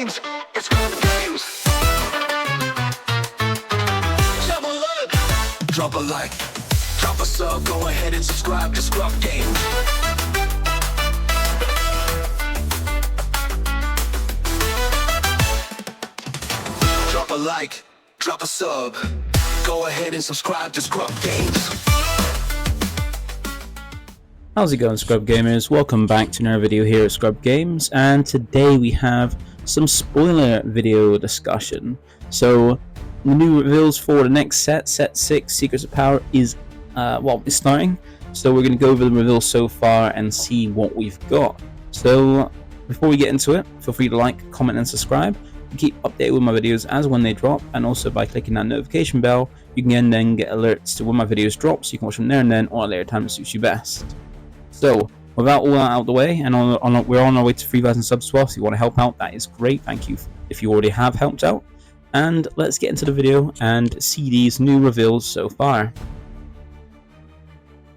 games. It's ScrubGames. Drop a like, drop a sub, go ahead and subscribe to ScrubGames. Drop a like, drop a sub, go ahead and subscribe to ScrubGames. How's it going, Scrub Gamers? Welcome back to another video here at ScrubGames, and today we have some spoiler video discussion. So the new reveals for the next set 6, Secrets of Power, is it's starting. So we're going to go over the reveals so far and see what we've got. So before we get into it, feel free to like, comment and subscribe to keep updated with my videos as when they drop, and also by clicking that notification bell you can then get alerts to when my videos drop, so you can watch them there and then, or at a later time that suits you best. So without all that out of the way, and we're on our way to 3,000 subs as well, so if you want to help out, that is great. Thank you if you already have helped out. And let's get into the video and see these new reveals so far.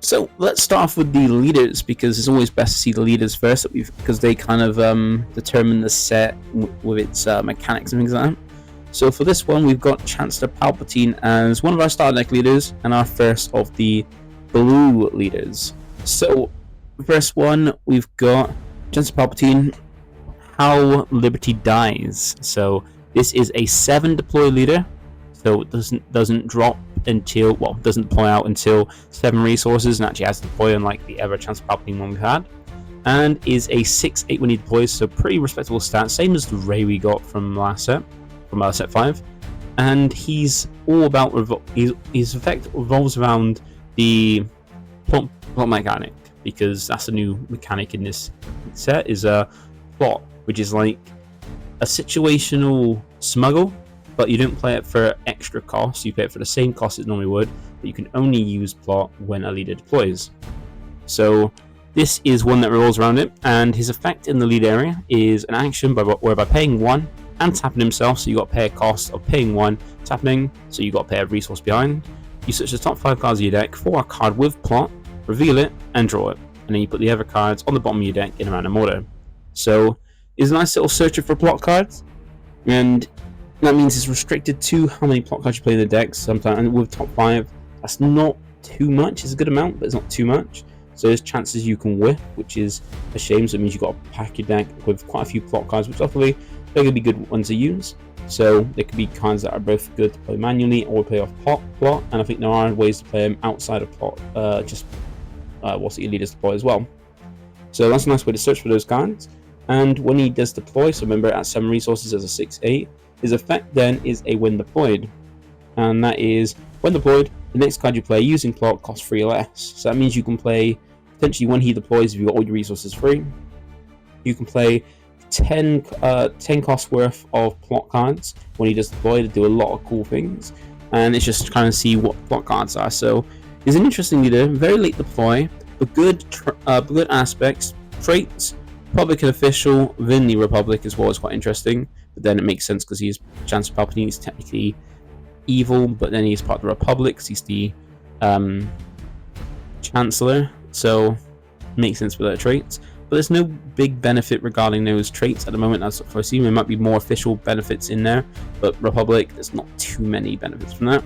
So let's start off with the leaders, because it's always best to see the leaders first, because they kind of determine the set with its mechanics and things like that. So for this one, we've got Chancellor Palpatine as one of our starter deck leaders, and our first of the blue leaders. So first one, we've got Chancellor Palpatine, How Liberty Dies. So this is a 7 deploy leader, so it doesn't drop until, well, doesn't deploy out until 7 resources, and actually has to deploy unlike the ever Chancellor Palpatine one we've had, and is a 6/8 when he deploys, so pretty respectable stats, same as the Rey we got from last set, from set 5. And he's all about his effect revolves around the plot mechanic, because that's a new mechanic in this set, is a plot, which is like a situational smuggle, but you don't play it for extra cost, you play it for the same cost it normally would, but you can only use plot when a leader deploys. So this is one that revolves around it, and his effect in the lead area is an action whereby paying 1 and tapping himself, so you got to pay a cost of paying 1, tapping, so you got to pay a resource behind. You search the top 5 cards of your deck for a card with plot, reveal it, and draw it, and then you put the other cards on the bottom of your deck in a random order. So it's a nice little searcher for plot cards, and that means it's restricted to how many plot cards you play in the deck. Sometimes, and with top 5, that's not too much. It's a good amount, but it's not too much. So there's chances you can whiff, which is a shame. So it means you've got to pack your deck with quite a few plot cards, which hopefully they're going to be good ones to use. So there could be cards that are both good to play manually or play off plot, and I think there are ways to play them outside of plot, what's your leaders deploy as well. So that's a nice way to search for those cards. And when he does deploy, so remember at 7 resources as a 6/8, his effect then is a when deployed, and that is when deployed, the next card you play using plot costs 3 or less. So that means you can play, potentially when he deploys, if you've got all your resources free, you can play 10 cost worth of plot cards when he does deploy to do a lot of cool things, and it's just trying to see what plot cards are. So he's an interesting leader, very late deploy, but good aspects, traits. Republican official within the Republic as well is quite interesting, but then it makes sense because he's Chancellor Palpatine. He's technically evil, but then he's part of the Republic, so he's the Chancellor, so it makes sense with their traits. But there's no big benefit regarding those traits at the moment. As for assuming there might be more official benefits in there, but Republic, there's not too many benefits from that.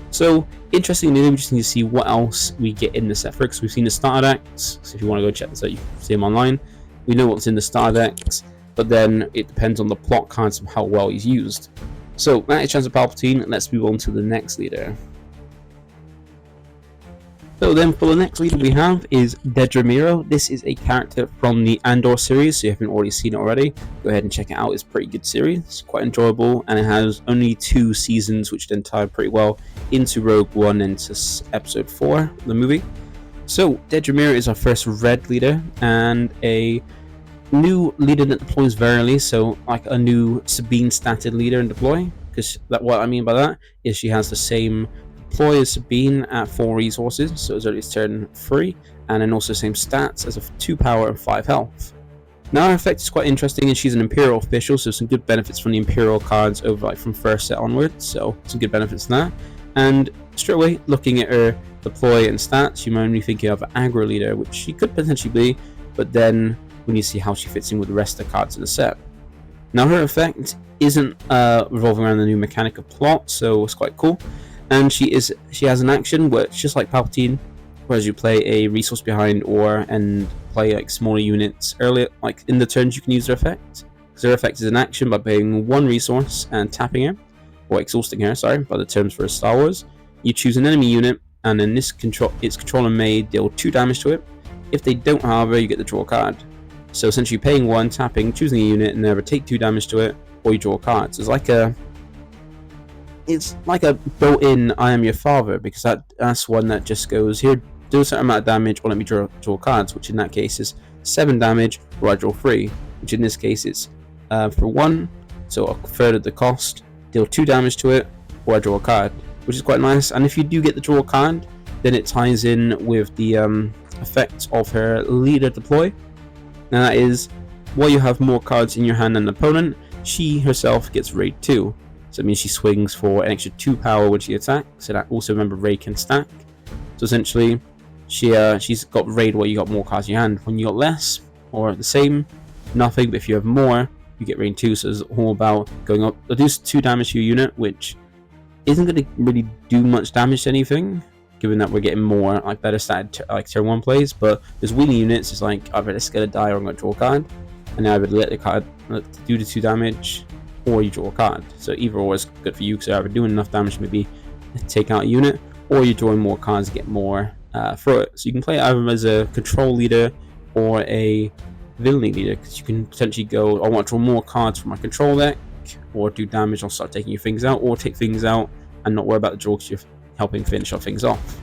So interestingly, we just need to see what else we get in the set for, because we've seen the starter decks. So if you want to go check this out, you can see them online. We know what's in the starter decks, but then it depends on the plot cards and how well he's used. So that is Chancellor Palpatine. Let's move on to the next leader. So then for the next leader we have is Dedramiro. This is a character from the Andor series, so if you haven't already seen it already, go ahead and check it out. It's a pretty good series, it's quite enjoyable, and it has only 2 seasons, which then tie pretty well into Rogue One and into episode 4, the movie. So Dedramiro is our first red leader, and a new leader that deploys very early, so like a new Sabine statted leader in deploy, because what I mean by that is she has the same deploy as Sabine at 4 resources, so as early as turn 3, and then also same stats as a 2 power and 5 health. Now her effect is quite interesting, and she's an Imperial official, so some good benefits from the Imperial cards over like from first set onwards, so some good benefits from that. And straight away, looking at her deploy and stats, you might only thinking of an aggro leader, which she could potentially be, but then when you see how she fits in with the rest of the cards in the set. Now her effect isn't revolving around the new mechanic of plot, so it's quite cool. And she has an action where it's just like Palpatine, whereas you play a resource behind and play like smaller units earlier, like in the turns you can use her effect. Because her effect is an action by paying one resource and tapping her, or exhausting her, sorry, by the terms for Star Wars. You choose an enemy unit, and then its controller may deal 2 damage to it. If they don't, however, you get to draw a card. So essentially paying 1, tapping, choosing a unit, and never take 2 damage to it, or you draw cards. It's like a built-in I am your father, because that's one that just goes, here, do a certain amount of damage, or let me draw cards, which in that case is 7 damage, or I draw 3, which in this case is for 1, so a third of the cost, deal 2 damage to it, or I draw a card, which is quite nice. And if you do get the draw card, then it ties in with the effect of her leader deploy. And that is, while you have more cards in your hand than the opponent, she herself gets raid 2. So it means she swings for an extra 2 power when she attacks. So that also, remember, raid can stack. So essentially, she's got raid while you got more cards in your hand. When you got less or the same, nothing. But if you have more, you get raid 2. So it's all about going up. It does 2 damage to your unit, which isn't going to really do much damage to anything, given that we're getting more like better started like turn 1 plays. But there's wheeling units, it's like either it's gonna die or I'm gonna draw a card, and I would let the card do the 2 damage, or you draw a card. So either or is good for you, because you're either doing enough damage to maybe take out a unit, or you're drawing more cards to get more through it. So you can play it either as a control leader or a villainy leader, because you can potentially go, I want to draw more cards from my control deck, or do damage, I'll start taking your things out, or take things out and not worry about the draw because you're helping finish off things off.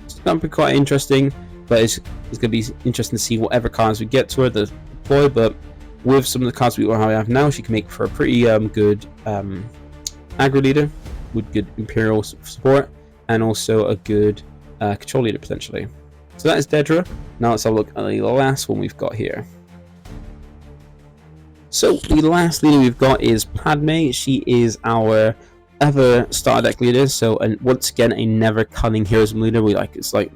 It's going to be quite interesting, but it's going to be interesting to see whatever cards we get to her to deploy. But with some of the cards we have now, she can make for a pretty good aggro leader with good Imperial support, and also a good control leader potentially. So that is Dedra. Now let's have a look at the last one we've got here. So the last leader we've got is Padme. She is our ever starter deck leader. So, and once again, a never cunning heroism leader. It's like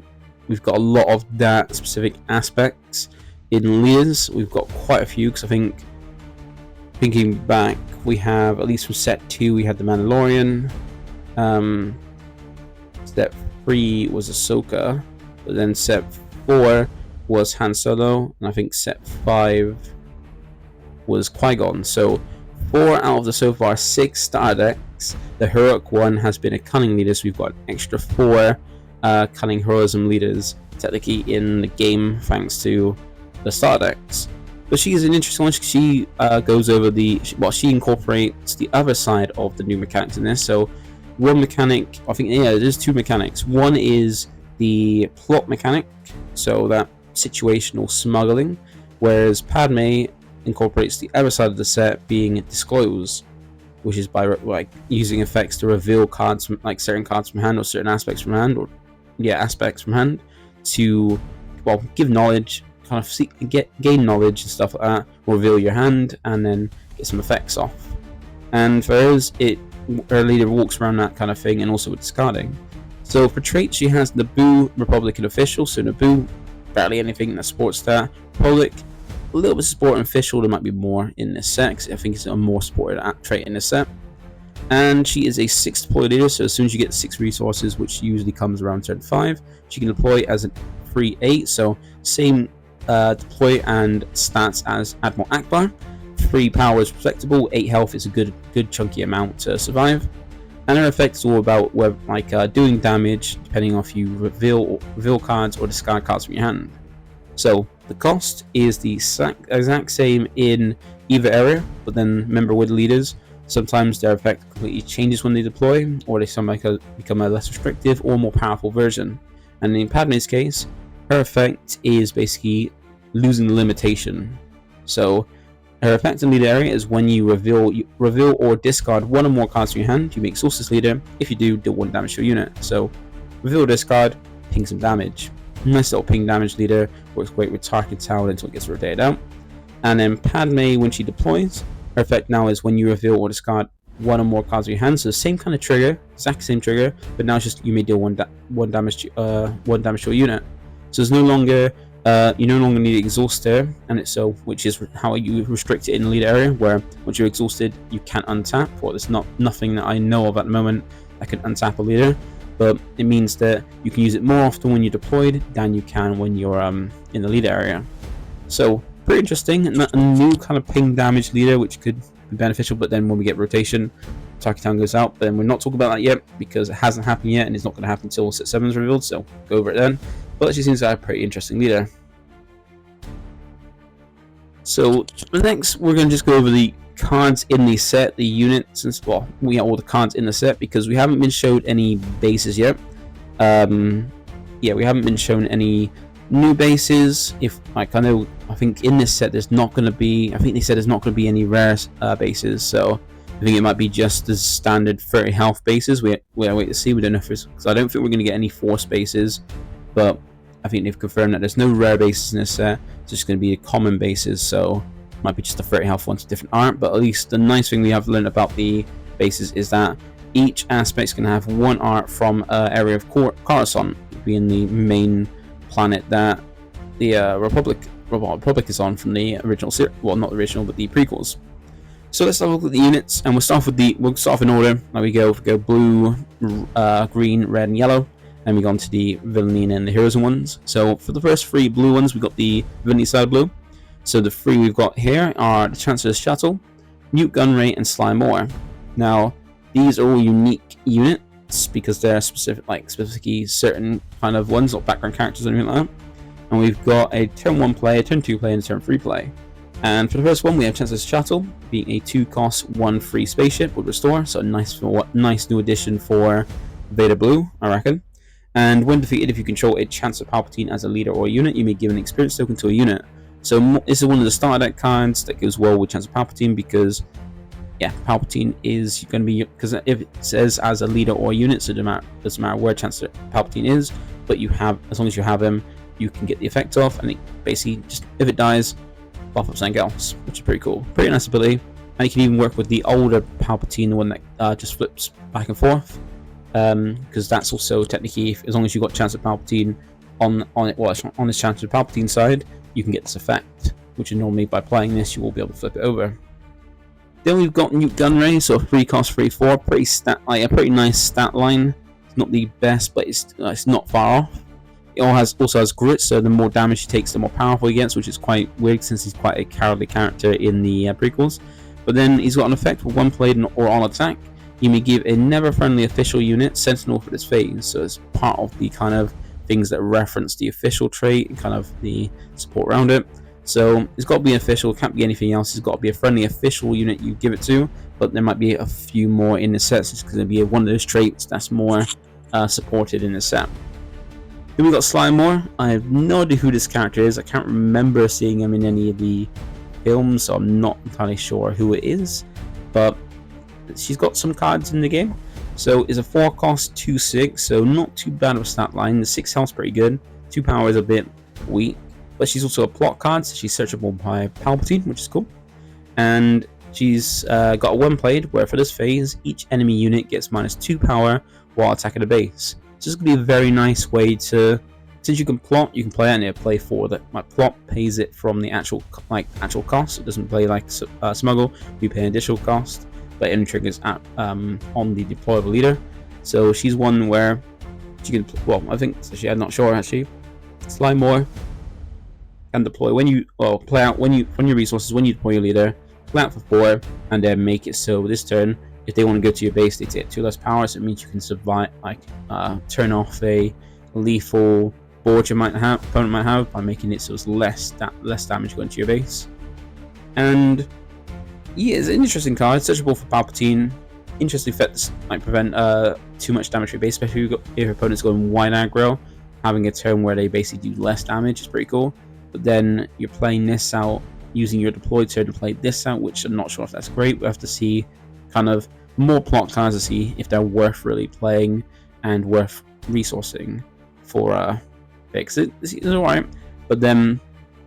we've got a lot of that specific aspects in leaders. We've got quite a few, because I think, thinking back, we have at least from set 2 we had the Mandalorian. Set 3 was Ahsoka, but then set 4 was Han Solo, and I think set 5 was Qui-Gon. So 4 out of the so far 6 starter decks, the heroic one has been a cunning leader, so we've got an extra 4 cunning heroism leaders technically in the game thanks to the starter decks. But she is an interesting one. She goes over she incorporates the other side of the new mechanics in this. So one mechanic, I think, there's 2 mechanics. One is the plot mechanic, so that situational smuggling, whereas Padme incorporates the other side of the set, being disclose, which is by like using effects to reveal cards from, like certain cards from hand, or certain aspects from hand, aspects from hand, to give knowledge, kind of gain knowledge and stuff like that, reveal your hand, and then get some effects off. And for hers, her leader walks around that kind of thing, and also with discarding. So for traits, she has Naboo Republican official. So Naboo, barely anything that supports that. Republic, a little bit of support and official. There might be more in this set, 'cause I think it's a more supported trait in this set. And she is a 6 deploy leader, so as soon as you get 6 resources, which usually comes around turn 5, she can deploy as a free 8, so same deploy and stats as Admiral Akbar. 3 power is respectable, 8 health is a good chunky amount to survive. And her effect is all about doing damage, depending on if you reveal cards or discard cards from your hand. So the cost is the exact same in either area, but then remember, with leaders, sometimes their effect completely changes when they deploy, or they become a less restrictive or more powerful version. And in Padme's case, her effect is basically losing the limitation. So her effect in leader area is when you reveal or discard 1 or more cards from your hand, you make Sources leader. If you do, deal 1 damage to your unit. So reveal or discard, ping some damage. Nice little ping damage leader, works great with Tarkin Town until it gets rotated out. And then Padme, when she deploys, her effect now is when you reveal or discard 1 or more cards in your hand. So the same kind of trigger, exact same trigger, but now it's just you may deal 1 damage to your unit. So it's no longer You no longer need Exhauster, and it's so, which is how you restrict it in the leader area, where once you're exhausted, you can't untap. Well, there's nothing that I know of at the moment that can untap a leader, but it means that you can use it more often when you're deployed than you can when you're in the leader area. So pretty interesting, and a new kind of ping damage leader, which could be beneficial. But then when we get rotation, Town goes out. But then we're not talking about that yet because it hasn't happened yet, and it's not going to happen until set 7 is revealed. So go over it then. But she seems like a pretty interesting leader. So next, we're going to just go over the cards in the set, the units, and well, we have all the cards in the set because we haven't been showed any bases yet. Yeah, we haven't been shown any new bases. If I think in this set there's not going to be. I think they said there's not going to be any rare bases. So I think it might be just the standard 30 health bases. We'll wait to see. We don't know if it's because I don't think we're going to get any force bases, but I think they've confirmed that there's no rare bases in this set. It's just going to be common bases, so it might be just the 30 health ones with different art. But at least the nice thing we have learned about the bases is that each aspect's going to have one art from area of Coruscant, being the main planet that the Republic is on from the original series. Well, not the original, but the prequels. So let's have a look at the units, and we'll start off in order. Like we go blue, green, red, and yellow. And we go on to the Villainy and the Heroism ones. So for the first 3 blue ones, we've got the Villainy side blue. So the 3 we've got here are the Chancellor's Shuttle, Newt Gunray, and Sly Now, these are all unique units because they're specifically certain kind of ones, or background characters or anything like that. And we've got a turn 1 play, a turn 2 play, and a turn 3 play. And for the first one, we have Chancellor's Shuttle, being a 2-cost, 1 free spaceship with Restore. So a nice new addition for Vader Blue, I reckon. And when defeated, if you control a Chancellor Palpatine as a leader or a unit, you may give an experience token to a unit. So this is one of the starter deck cards that goes well with Chancellor Palpatine because, yeah, Palpatine is going to be, because if it says as a leader or a unit, so it doesn't matter where Chancellor Palpatine is, but you have, as long as you have him, you can get the effect off, and it basically just, if it dies, buff up something else, which is pretty cool. Pretty nice ability, and you can even work with the older Palpatine, the one that just flips back and forth. Because that's also technically, as long as you've got Chancellor Palpatine on this Chancellor Palpatine side, you can get this effect, which is normally by playing this you will be able to flip it over. Then we've got Newt Gunray, so 3-cost 3/4, a pretty nice stat line. It's not the best, but it's not far off. It also has grit, so the more damage he takes, the more powerful he gets, which is quite weird since he's quite a cowardly character in the prequels. But then he's got an effect for 1 played or on attack. You may give a never-friendly official unit Sentinel for this phase, so it's part of the kind of things that reference the official trait and kind of the support around it. So it's got to be official, can't be anything else. It's got to be a friendly official unit you give it to, but there might be a few more in the set, so it's going to be one of those traits that's more supported in the set. Then we got Sly I have no idea who this character is. I can't remember seeing him in any of the films, so I'm not entirely sure who it is, but she's got some cards in the game. So it's a 4-cost 2/6, so not too bad of a stat line. The 6 health's pretty good. 2 power is a bit weak, but she's also a plot card, so she's searchable by Palpatine, which is cool. And she's got a 1 played, where for this phase, each enemy unit gets -2 power while attacking the base. So this is going to be a very nice way to, since you can plot, you can play it and play for that. My plot pays it from the actual cost. It doesn't play like Smuggle. You pay an additional cost, but it only triggers on the deployable leader. So she's one where she can, well, I think so. I'm not sure actually. Sly can deploy when you, play out when your resources when you deploy your leader. Play out for 4, and then make it so this turn, if they want to go to your base, they take 2 less power. So it means you can survive, turn off a lethal board opponent might have by making it so it's less damage going to your base. And yeah, it's an interesting card. Searchable for Palpatine. Interesting effects like prevent too much damage to your base, especially if your opponent's going wide aggro. Having a turn where they basically do less damage is pretty cool. But then you're playing this out, using your deployed turn to play this out, which I'm not sure if that's great. We have to see kind of more plot cards to see if they're worth really playing and worth resourcing for fix. It's alright, but then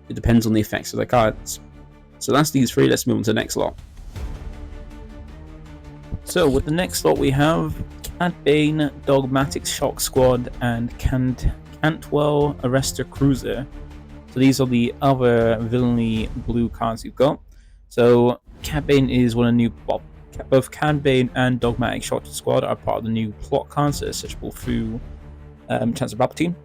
it depends on the effects of the cards. So that's these 3. Let's move on to the next lot. So with the next lot we have Cad Bane, Dogmatic Shock Squad, and Cantwell Arrestor Cruiser. So these are the other Villainy blue cards you've got. So Cad Bane is one of the new, well, both Cad Bane and Dogmatic Shot Squad are part of the new plot cards that are searchable through Chancellor Palpatine.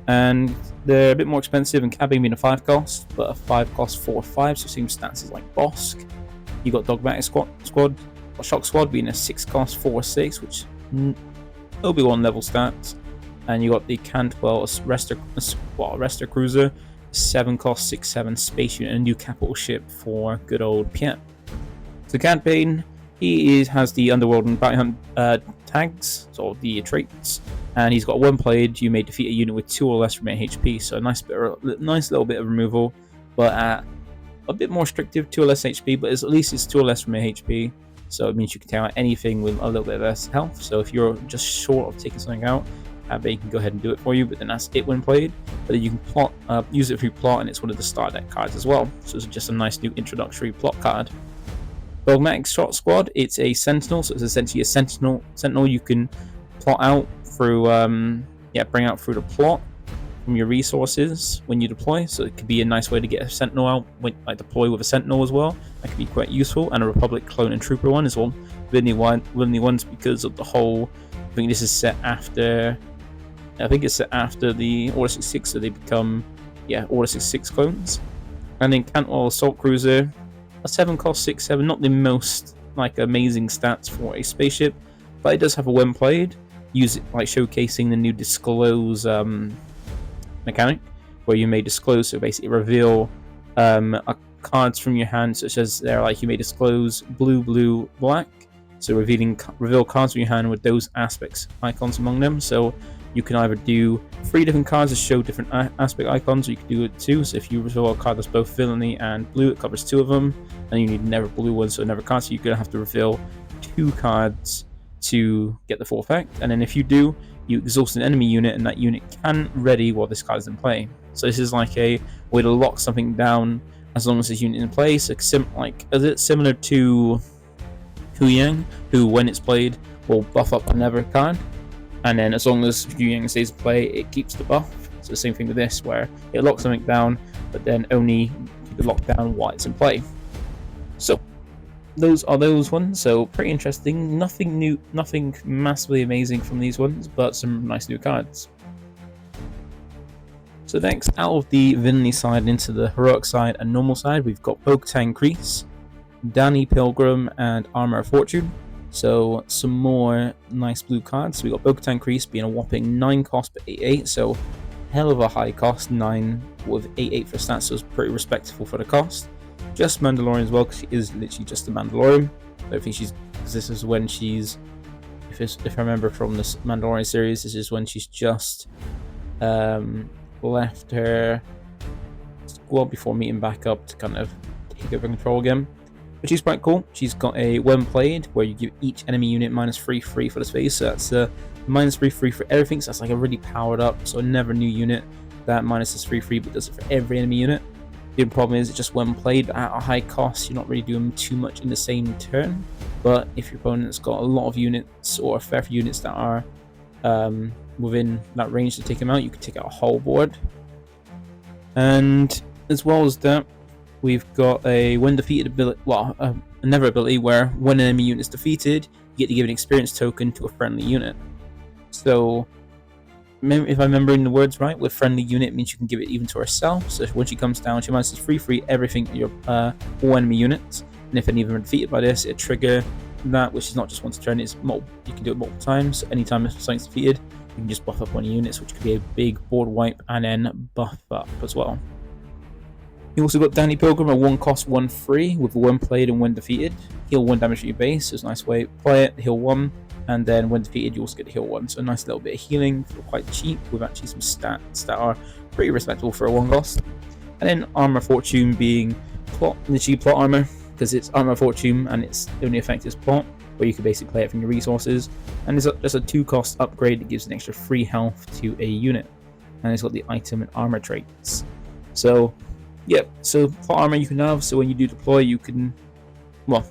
And they're a bit more expensive, and Cad Bane being a 5 cost, but a 5 cost 4/5, so same stances like Bosk. You got Dogmatic Squad, or Shock Squad being a 6 cost 4/6, which Obi-Wan level stats. And you got the Cantwell Arrestor Cruiser, 7 cost 6/7 space unit, and a new capital ship for good old Piet. So Cad Bane, he has the Underworld and Bounty Hunt tags, so the traits, and he's got 1 played. You may defeat a unit with 2 or less remaining HP, so a nice little bit of removal, but a bit more restrictive, 2 or less HP, but at least it's 2 or less remaining HP, so it means you can take out anything with a little bit less health. So if you're just short of taking something out, Cad Bane can go ahead and do it for you, but then that's it when played. But then you can use it through plot, and it's one of the start deck cards as well, so it's just a nice new introductory plot card. Dogmatic Shot Squad, it's a Sentinel, so it's essentially a Sentinel you can plot out through, bring out through the plot from your resources when you deploy. So it could be a nice way to get a Sentinel out, like deploy with a Sentinel as well. That could be quite useful, and a Republic Clone and Trooper one as well. Villainy ones because of the whole. I think this is set after. I think it's set after the Order 66, so they become Order 66 clones. And then Cantwell Assault Cruiser, a 7 cost 6/7, not the most amazing stats for a spaceship, but it does have a when played. Use it showcasing the new disclose mechanic, where you may disclose, so basically reveal cards from your hand, such as you may disclose blue, black. So reveal cards from your hand with those aspects icons among them. So you can either do 3 different cards that show different aspect icons, or you can do it 2. So if you reveal a card that's both villainy and blue, it covers 2 of them, and you need never blue one, so never card. So you're gonna have to reveal 2 cards to get the full effect. And then if you do, you exhaust an enemy unit, and that unit can ready while this card is in play. So this is like a way to lock something down as long as this unit is in play. So is it similar to Hu Yang, who when it's played will buff up another card, and then as long as Hu Yang stays in play, it keeps the buff. So the same thing with this, where it locks something down, but then only keep it locked down while it's in play. So those are those ones. So pretty interesting. Nothing new, nothing massively amazing from these ones, but some nice new cards. So next, out of the Villainy side into the Heroic side and normal side, we've got Bo-Katan Kryze, Danny Pilgrim, and Armor of Fortune. So some more nice blue cards. So we got Bo-Katan Kryze being a whopping 9 cost but 8/8, so hell of a high cost, 9 with 8/8 for stats, so it's pretty respectable for the cost. Just Mandalorian as well, because she is literally just a Mandalorian. I don't think because this is when she's, if I remember from this Mandalorian series, this is when she's just left her squad before meeting back up to kind of take over control again. But she's quite cool. She's got a when played where you give each enemy unit -3/3 for the space. So that's -3/3 for everything. So that's like a really powered up. So never new unit that -3/3, but does it for every enemy unit. The problem is, it's just when played at a high cost, you're not really doing too much in the same turn. But if your opponent's got a lot of units or a fair few units that are within that range to take them out, you can take out a whole board. And as well as that, we've got a when defeated ability, another ability where when an enemy unit is defeated, you get to give an experience token to a friendly unit. So if I'm remembering the words right, with friendly unit means you can give it even to herself. So when she comes down, she manages free everything your all enemy units, and if any of them are defeated by this, it trigger that, which is not just once a turn, it's you can do it multiple times. Anytime if something's defeated, you can just buff up one of your units, which could be a big board wipe and then buff up as well. You also got Danny Pilgrim, a 1 cost 1/3 with when played and when defeated. Heal 1 damage to your base, so it's a nice way to play it. Heal 1, and then when defeated, you also get to heal 1. So a nice little bit of healing for quite cheap, with actually some stats that are pretty respectable for a 1 cost. And then Armor Fortune being literally plot armor, because it's Armor Fortune and its only effect is plot, where you can basically play it from your resources. And it's just a 2 cost upgrade that gives an extra 3 health to a unit. And it's got the item and armor traits. So so plot armor you can have, so when you do deploy, you can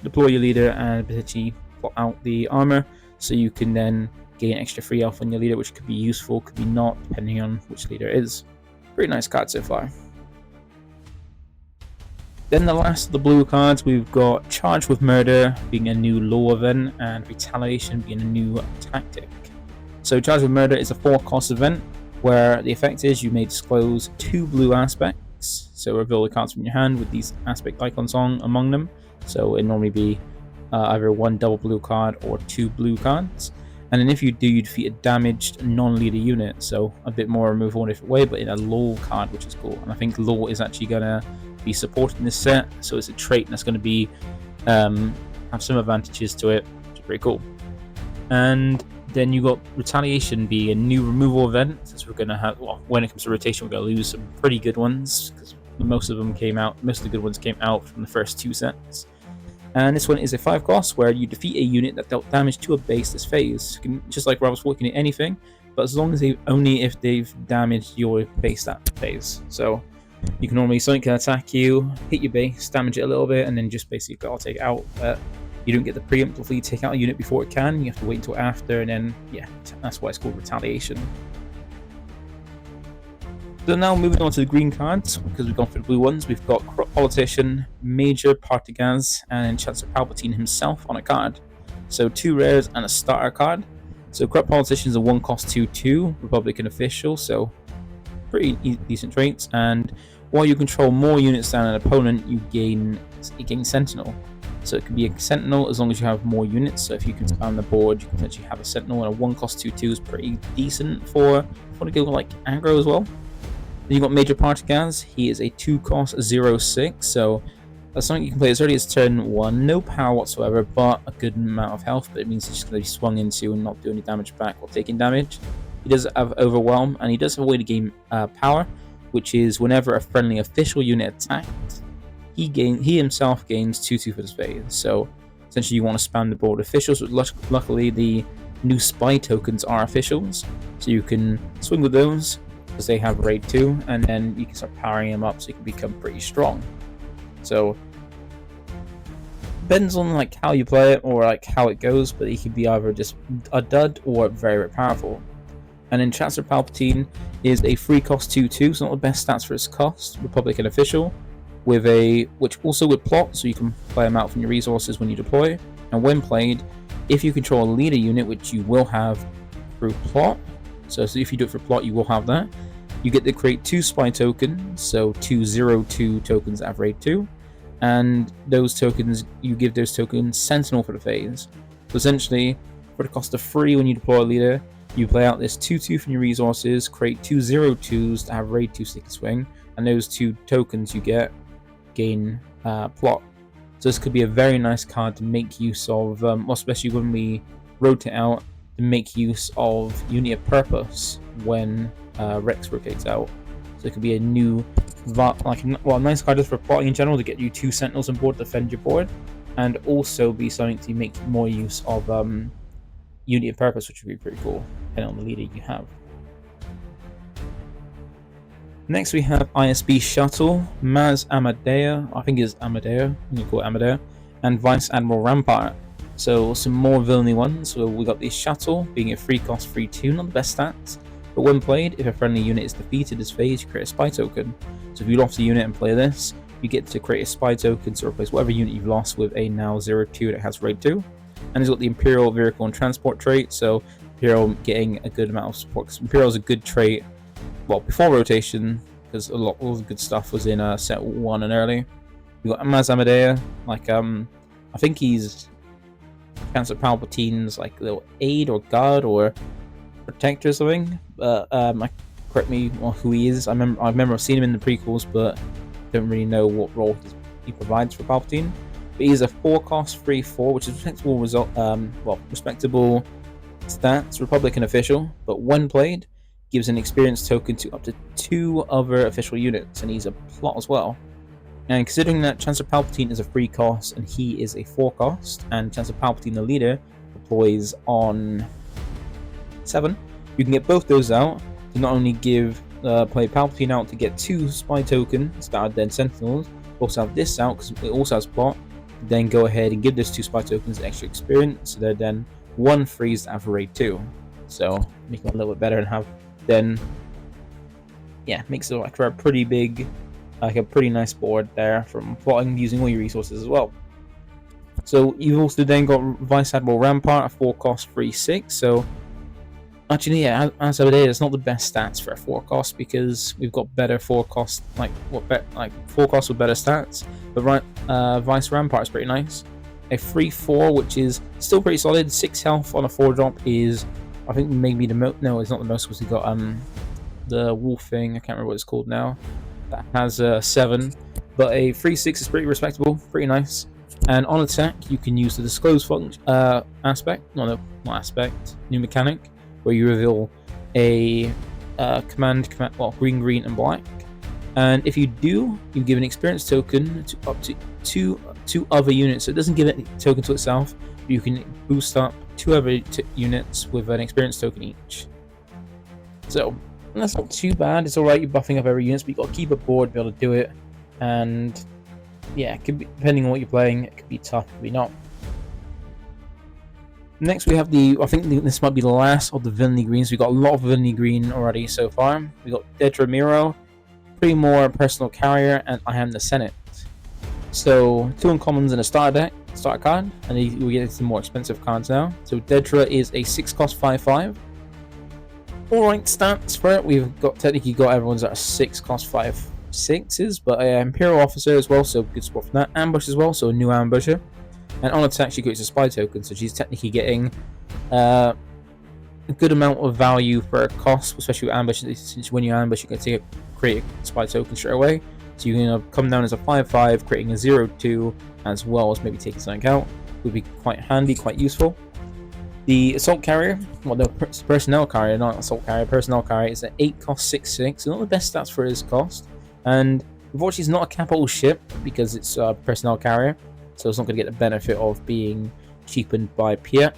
deploy your leader and potentially plot out the armor, so you can then gain extra 3 health on your leader, which could be useful, could be not, depending on which leader it is. Pretty nice card so far. Then the last of the blue cards, we've got Charged with Murder being a new law event, and Retaliation being a new tactic. So Charged with Murder is a 4-cost event where the effect is you may disclose 2 blue aspects. So reveal the cards from your hand with these aspect icons on among them. So it normally be either 1 double blue card or 2 blue cards. And then if you do, you defeat a damaged non-leader unit. So a bit more removal in a different way, but in a law card, which is cool. And I think law is actually going to be supported in this set. So it's a trait that's going to be have some advantages to it, which is pretty cool. And then you got Retaliation be a new removal event, since we're going to have, well, when it comes to rotation, we're going to lose some pretty good ones, because most of the good ones came out from the first 2 sets. And this one is a 5-cost where you defeat a unit that dealt damage to a base this phase. Just like Ravels Walking in anything, but as long as only if they've damaged your base that phase. So you can normally, something can attack you, hit your base, damage it a little bit, and then just basically gotta take it out. You don't get the preemptively take out a unit before it can. You have to wait until after, and then yeah, that's why it's called Retaliation. So now moving on to the green cards, because we've gone for the blue ones, we've got Corrupt Politician, Major Partagas, and Chancellor Palpatine himself on a card. So 2 rares and a starter card. So Corrupt Politician is a 1-cost 2/2 Republican official, so pretty decent traits. And while you control more units than an opponent, you gain Sentinel. So it can be a Sentinel as long as you have more units. So if you can spam the board, you can potentially have a Sentinel, and a 1-cost 2/2 is pretty decent for a guild like aggro as well. Then you got Major Partagas. He is a 2-cost 0/6, so that's something you can play as early as turn 1. No power whatsoever, but a good amount of health. But it means he's just going to be swung into and not do any damage back while taking damage. He does have Overwhelm, and he does have a way to gain power, which is whenever a friendly official unit attacked, he himself gains 2/2 for this phase. So essentially, you want to spam the board officials. But luckily, the new spy tokens are officials, so you can swing with those, because they have raid 2, and then you can start powering them up so you can become pretty strong. So depends on like how you play it or like how it goes, but he can be either just a dud or very, very powerful. And then Chancellor Palpatine is a 3-cost 2/2, so not the best stats for its cost, Republican official, which also would plot, so you can play them out from your resources when you deploy. And when played, if you control a leader unit, which you will have through plot, so if you do it for plot, you will have that. You get to create 2 spy tokens, so 2 0/2 tokens that have raid 2, and those tokens, you give those tokens Sentinel for the phase. So essentially, for the cost of 3 when you deploy a leader, you play out this 2/2 from your resources, create 2 0/2s to have raid 2 stick and swing, and those 2 tokens you get gain plot. So this could be a very nice card to make use of, especially when we rotate out, to make use of Unity of Purpose when Rex rotates out. So it could be a new, a nice card just for plotting in general, to get you 2 Sentinels on board to defend your board, and also be something to make more use of Unity of Purpose, which would be pretty cool, depending on the leader you have. Next we have ISB Shuttle, Maz Amadea, I think it's Amadeo, you can call it Amadeo, and Vice Admiral Rampart. So some more villainy ones. So we got the Shuttle being a 3-cost 3/2, not the best stats, but when played, if a friendly unit is defeated this phase, you create a spy token. So if you lost a unit and play this, you get to create a spy token to replace whatever unit you've lost with a now 0/2 that has raid 2. And it's got the Imperial Vehicle and Transport trait, so Imperial getting a good amount of support, because Imperial is a good trait, well, before rotation, because all the good stuff was in set 1 and early. We got Maz Amadea, I think he's Chancellor Palpatine's like little aide or guard or protector or something. Correct me on who he is. I remember I've seen him in the prequels, but don't really know what role he provides for Palpatine. But he's a 4-cost 3/4, which is respectable respectable stats, Republican official. But when played, gives an experience token to up to 2 other official units, and he's a plot as well. And considering that Chancellor Palpatine is a 3-cost and he is a 4-cost, and Chancellor Palpatine, the leader, deploys on 7, you can get both those out to not only play Palpatine out to get 2 spy tokens that are then Sentinels, also have this out because it also has plot, then go ahead and give those 2 spy tokens extra experience, so they're then 1 freeze to have raid 2. So make it a little bit better and have then, yeah, makes it like for a pretty big like a pretty nice board there from plotting using all your resources as well. So you've also then got Vice Admiral Rampart, a 4-cost 3/6. So actually, yeah, as of it is, it's not the best stats for a 4-cost because we've got better 4-cost, like 4-cost with better stats. But Vice Rampart is pretty nice. A 3/4, which is still pretty solid. 6 health on a 4-drop is, I think, maybe the most. No, it's not the most because we got the wolf thing. I can't remember what it's called now. That has 7, but a 3/6 is pretty respectable, pretty nice. And on attack, you can use the disclose function new mechanic, where you reveal a command, well, green, green, and black. And if you do, you give an experience token to up to two other units. So it doesn't give a token to itself. You can boost up 2 other units with an experience token each. So that's not too bad. It's alright, you're buffing up every unit, but you've got to keep a board to be able to do it. And yeah, it could be, depending on what you're playing, it could be tough, it could be not. Next we have I think this might be the last of the Villainy Greens. We've got a lot of Villainy Green already so far. We've got Dedra Miro, pretty more personal carrier, and I Am the Senate. So 2 uncommons in a starter card, and we get into more expensive cards now. So Dedra is a 6-cost 5/5. Alright stats for it. We've technically got everyone's at a 6-cost 5/6s, but Imperial Officer as well, so good spot for that. Ambush as well, so a new ambusher. And on attack, she creates a spy token, so she's technically getting a good amount of value for a cost, especially with ambush. Since when you ambush, you can create a spy token straight away. So you're going to come down as a 5/5, creating a 0/2, as well as maybe taking something out. Would be quite handy, quite useful. The Assault Carrier, well, the Personnel Carrier, not Assault Carrier, Personnel Carrier is an 8-cost 6/6, so not the best stats for his cost. And unfortunately, it's not a capital ship because it's a Personnel Carrier, so it's not going to get the benefit of being cheapened by Piet.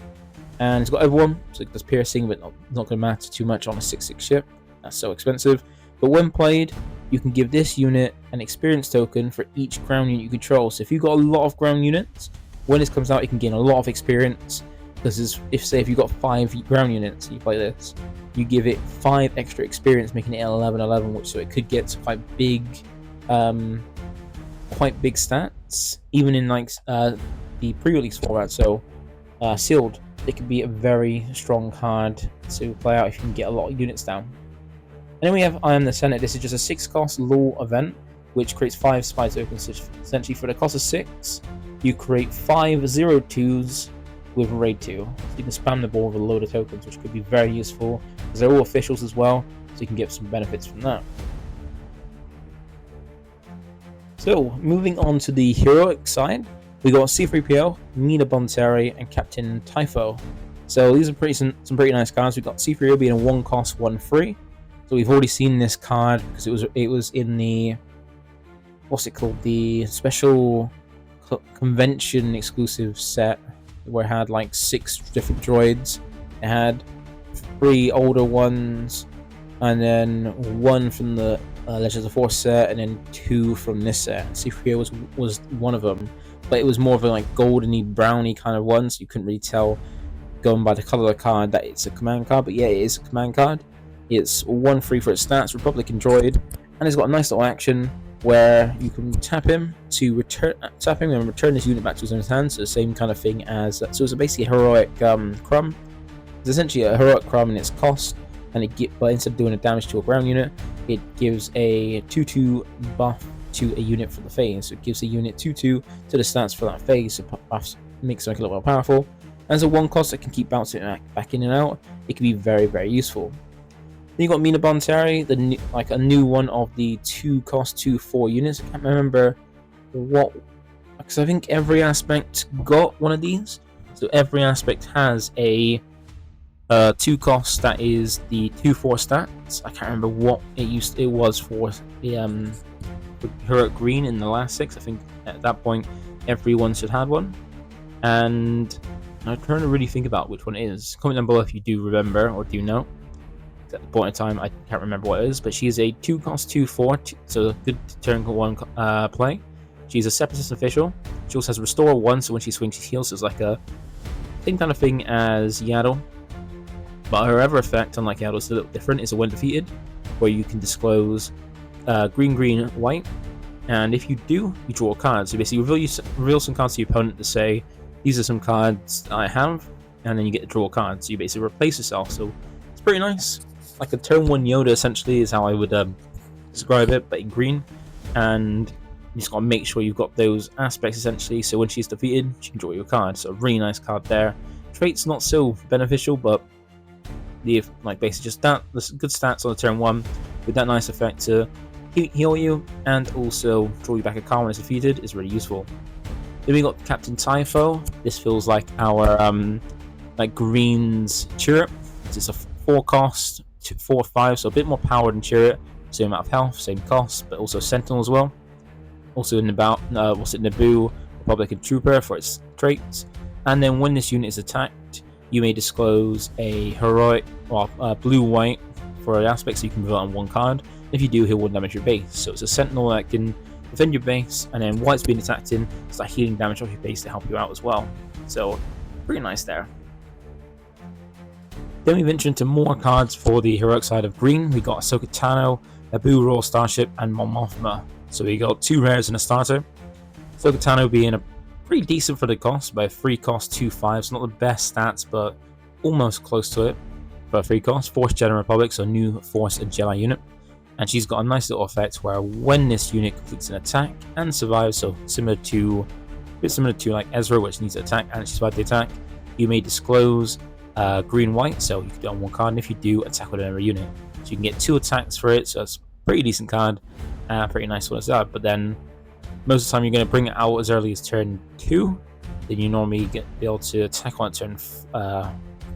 And it's got everyone, so it does piercing, but not going to matter too much on a 6/6 ship. That's so expensive. But when played, you can give this unit an experience token for each ground unit you control. So if you've got a lot of ground units, when this comes out, you can gain a lot of experience. Because if you've got 5 ground units, you play this, you give it 5 extra experience, making it 11/11, which so it could get some quite big stats, even in like the pre-release format. So sealed, it could be a very strong card to play out if you can get a lot of units down. And then we have I Am the Senate. This is just a 6-cost law event, which creates 5 spy tokens. Essentially, for the cost of 6, you create 5 0/2s with raid 2. So you can spam the board with a load of tokens, which could be very useful, because they're all officials as well, so you can get some benefits from that. So, moving on to the heroic side, we got C-3PO, Mina Bonteri, and Captain Typho. So these are some pretty nice cards. We've got C-3PO being a 1-cost 1/3. So we've already seen this card because it was in the, what's it called, the special convention exclusive set, where it had like 6 different droids. It had 3 older ones, and then 1 from the Legends of the Force set, and then 2 from this set. C-3PO was one of them, but it was more of a like goldeny browny kind of one, so you couldn't really tell going by the color of the card that it's a command card. But yeah, it is a command card. It's 1/3 for its stats, Republican droid, and it's got a nice little action where you can tap him and return this unit back to his own hand. So the same kind of thing as, so it's basically a heroic crumb. It's essentially a heroic crumb in its cost, and but instead of doing a damage to a ground unit, it gives a 2/2 buff to a unit from the phase. So it gives a unit 2/2 to the stats for that phase, so buffs makes it a little more powerful. And as a 1-cost that can keep bouncing back in and out, it can be very, very useful. Then you got Mina Bonteri, a new one of the 2-cost 2/4 units. I can't remember what, because I think every aspect got one of these. So every aspect has a 2-cost that is the 2/4 stats. I can't remember what it was for the Heroic Green in the last 6. I think at that point everyone should have one. And I'm trying to really think about which one it is. Comment down below if you do remember or do know. At the point in time, I can't remember what it is, but she is a 2-cost 2/4, so good turn 1 play. She's a Separatist official. She also has Restore 1, so when she swings, she heals. So it's like a same kind of thing as Yaddle, but her other effect, unlike Yaddle, is a little different. It's a when defeated, where you can disclose green, green, white, And if you do, you draw a card. So basically reveal some cards to your opponent to say, these are some cards I have, and then you get to draw a card. So you basically replace yourself. So it's pretty nice. Like a turn 1 Yoda essentially is how I would describe it, but in green. And you just gotta make sure you've got those aspects essentially, so when she's defeated, she can draw you a card. So a really nice card there. Traits not so beneficial, but the basically just that the good stats on the turn 1 with that nice effect to heal you and also draw you back a card when it's defeated is really useful. Then we got Captain Typho. This feels like our green's turret. It's a 4 cost, 4/5, so a bit more power than turret. Same amount of health, same cost, but also Sentinel as well. Also in Naboo, Republican Trooper for its traits. And then when this unit is attacked, you may disclose a heroic blue-white for an aspect, so you can convert on 1 card. If you do, he'll 1 damage your base. So it's a Sentinel that can defend your base, and then while it's being attacked in, it's like healing damage off your base to help you out as well. So pretty nice there. Then we venture into more cards for the heroic side of green. We got Ahsoka Tano, Naboo Royal Starship, and Mon Mothma. So we got 2 rares and a starter. Ahsoka Tano being a pretty decent for the cost, by 3 cost, 2/5. Not the best stats, but almost close to it for 3 cost. Force Jedi Republic, so new Force and Jedi unit. And she's got a nice little effect where when this unit completes an attack and survives, so similar to like Ezra, which needs to attack and she survived the attack, you may disclose green-white, so you can do it on 1 card, and if you do, attack with another unit. So you can get 2 attacks for it, so it's a pretty decent card, pretty nice one as that. But then most of the time you're going to bring it out as early as turn 2, then you normally be able to attack on turn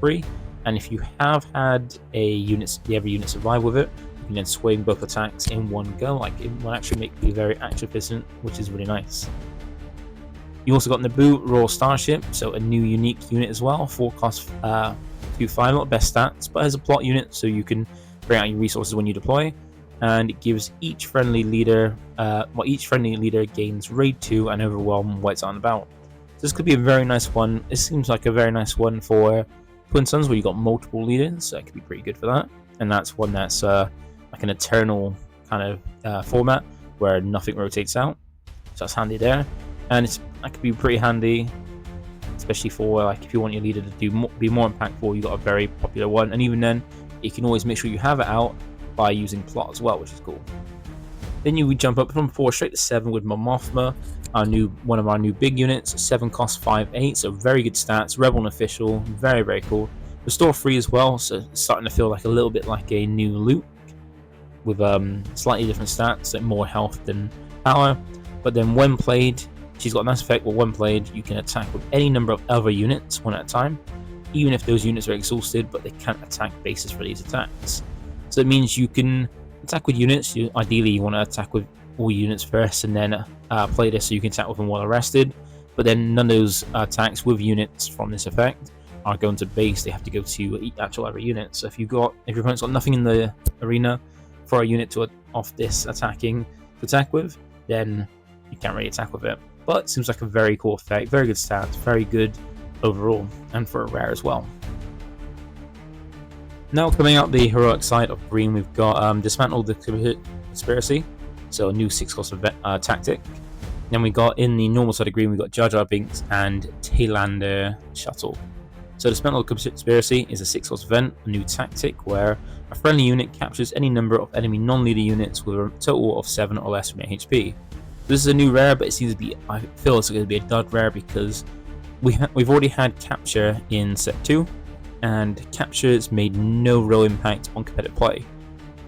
3, and if you have had the other unit survive with it, you can then swing both attacks in 1 go. Like, it will actually make you very action efficient, which is really nice. You also got Naboo Royal Starship, so a new unique unit as well. 4 cost, 2/5, not best stats, but as a plot unit, so you can bring out your resources when you deploy. And it gives each friendly leader, gains raid 2 and overwhelm while it's on about. So this could be a very nice one. It seems like a very nice one for Twin Suns, where you got multiple leaders, so it could be pretty good for that. And that's one that's like an eternal kind of format where nothing rotates out, so that's handy there. And that could be pretty handy, especially for like if you want your leader to be more impactful. You got a very popular one, and even then, you can always make sure you have it out by using plot as well, which is cool. Then you would jump up from 4 straight to 7 with Mon Mothma, one of our new big units. 7 cost 5/8, so very good stats. Rebel and official, very very cool. Restore 3 as well, so it's starting to feel like a little bit like a new Luke with slightly different stats, like more health than power. But then when played, she's got a nice effect where when played, you can attack with any number of other units one at a time, even if those units are exhausted, but they can't attack bases for these attacks. So it means you can attack with units. Ideally, you want to attack with all units first, and then play this so you can attack with them while arrested. But then none of those attacks with units from this effect are going to base. They have to go to actual other units. So if your opponent's got nothing in the arena for a unit to off this to attack with, then you can't really attack with it. But it seems like a very cool effect, very good stats, very good overall, and for a rare as well. Now coming out the heroic side of green, we've got Dismantle the Conspiracy, so a new 6 cost tactic. Then we got in the normal side of green, we've got Jar Jar Binks and Taylander Shuttle. So Dismantle the Conspiracy is a 6 cost event, a new tactic where a friendly unit captures any number of enemy non-leader units with a total of 7 or less remaining HP. This is a new rare, but it seems to be, I feel it's going to be a dud rare because we've already had capture in set 2, and capture has made no real impact on competitive play.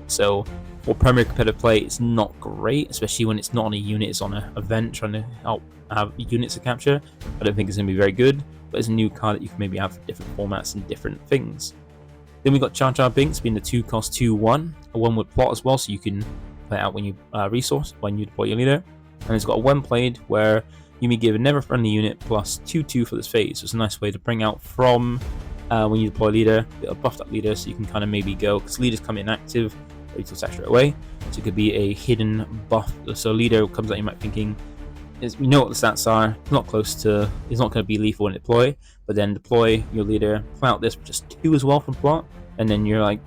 So for primary competitive play, it's not great, especially when it's not on a unit, it's on an event trying to help have units to capture. I don't think it's going to be very good, but it's a new card that you can maybe have for different formats and different things. Then we got Jar Jar Binks being the 2 cost 2/1, a 1 with plot as well, so you can play it out when you when you deploy your leader. And it's got a when played where you may give a never friendly unit plus 2/2 for this phase. So it's a nice way to bring out from when you deploy a leader, it'll buff that leader, so you can kind of maybe go, because leaders come in active, ready to attack straight away. So it could be a hidden buff. So leader comes out, you might thinking, you know what the stats are, it's not going to be lethal when deploy, but then deploy your leader, play out this with just 2 as well from plot, and then your